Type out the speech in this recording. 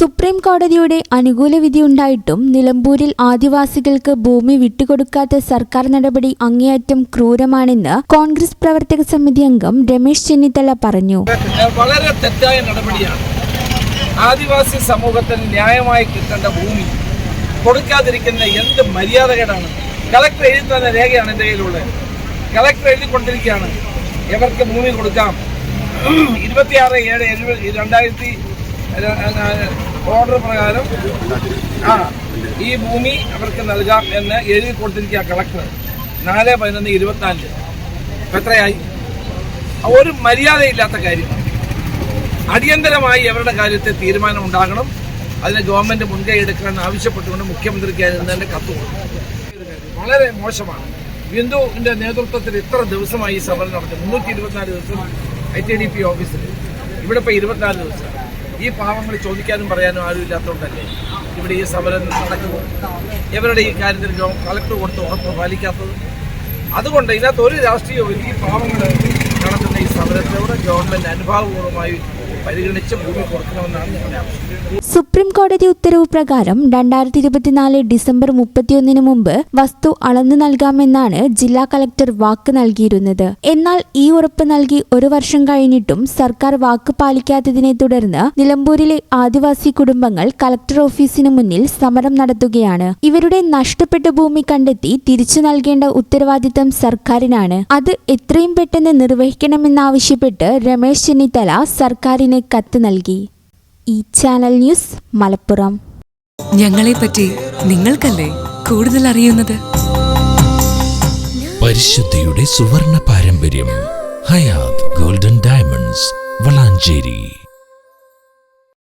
Supreme കോടതിയുടെ അനുകൂല വിധിയുണ്ടായിട്ടും നിലമ്പൂരിൽ ആദിവാസികൾക്ക് ഭൂമി വിട്ടുകൊടുക്കാത്ത സർക്കാർ നടപടി അങ്ങേയറ്റം ക്രൂരമാണെന്ന് കോൺഗ്രസ് പ്രവർത്തക സമിതി അംഗം രമേശ് ചെന്നിത്തല പറഞ്ഞു. വളരെ തെറ്റായ നടപടിയാണ്. ആദിവാസി സമൂഹത്തിന് ന്യായമായി കിട്ടേണ്ട ഭൂമി കൊടുക്കാതിരിക്കുന്ന എന്ത് മര്യാദകേടാണ്. കളക്ടർ എഴുതി തന്ന രേഖയാണ് എൻ്റെ കയ്യിലുള്ളത്. കളക്ടർ എഴുതിക്കൊണ്ടിരിക്കുകയാണ്, ഇവർക്ക് ഭൂമി കൊടുക്കാം. 26/7/2000 ഓർഡർ പ്രകാരം ഈ ഭൂമി അവർക്ക് നൽകാം എന്ന് എഴുതി കൊടുത്തിരിക്കുക കളക്ടർ. 4/11/24 എത്രയായി? ഒരു മര്യാദയില്ലാത്ത കാര്യമാണ്. അടിയന്തരമായി അവരുടെ കാര്യത്തിൽ തീരുമാനം ഉണ്ടാകണം. അതിന് ഗവൺമെന്റ് മുൻകൈ എടുക്കാൻ ആവശ്യപ്പെട്ടുകൊണ്ട് മുഖ്യമന്ത്രിക്ക് തന്നെ കത്ത് കൊടുക്കും. വളരെ മോശമാണ്. ബിന്ദുവിന്റെ നേതൃത്വത്തിൽ ഇത്ര ദിവസമായി ഈ സമരം നടത്തി. 324 ദിവസം ITDP ഓഫീസിൽ, ഇവിടെ ഇപ്പോൾ 24 ദിവസം. ഈ പാവങ്ങൾ ചോദിക്കാനും പറയാനും ആരും ഇല്ലാത്തതുകൊണ്ടല്ലേ ഇവിടെ ഈ സമരം നടക്കുന്നത്. ഇവരുടെ ഈ കാര്യത്തിൽ കളക്ടർ കൊടുത്ത് ഉറപ്പ് പാലിക്കാത്തത്. അതുകൊണ്ട് ഇതിനകത്ത് ഒരു രാഷ്ട്രീയവും ഈ പാവങ്ങൾ നടത്തുന്ന ഈ സമരത്തോട് ഗവൺമെന്റ് അനുഭാവപൂർവ്വമായി പരിഗണിച്ച് ഭൂമി കൊടുക്കണമെന്നാണ് ഞങ്ങളുടെ ആവശ്യം. സുപ്രീം കോടതി ഉത്തരവ് പ്രകാരം 2024 ഡിസംബർ 31 മുമ്പ് വസ്തു അളന്നു നൽകാമെന്നാണ് ജില്ലാ കളക്ടർ വാക്ക് നൽകിയിരുന്നത്. എന്നാൽ ഈ ഉറപ്പ് നൽകി 1 വർഷം കഴിഞ്ഞിട്ടും സർക്കാർ വാക്ക് പാലിക്കാത്തതിനെ തുടർന്ന് നിലമ്പൂരിലെ ആദിവാസി കുടുംബങ്ങൾ കളക്ടർ ഓഫീസിന് മുന്നിൽ സമരം നടത്തുകയാണ്. ഇവരുടെ നഷ്ടപ്പെട്ട ഭൂമി കണ്ടെത്തി തിരിച്ചു നൽകേണ്ട ഉത്തരവാദിത്തം സർക്കാരിനാണ്. അത് എത്രയും പെട്ടെന്ന് നിർവഹിക്കണമെന്നാവശ്യപ്പെട്ട് രമേശ് ചെന്നിത്തല സർക്കാരിന് കത്ത് നൽകി. ഈ ചാനൽ ന്യൂസ് മലപ്പുറം. ഞങ്ങളെപ്പറ്റി നിങ്ങൾക്കല്ലേ കൂടുതൽ അറിയുന്നത്? പരിശുദ്ധിയുടെ സുവർണ പാരമ്പര്യം. Hayath golden diamonds, Valanchery.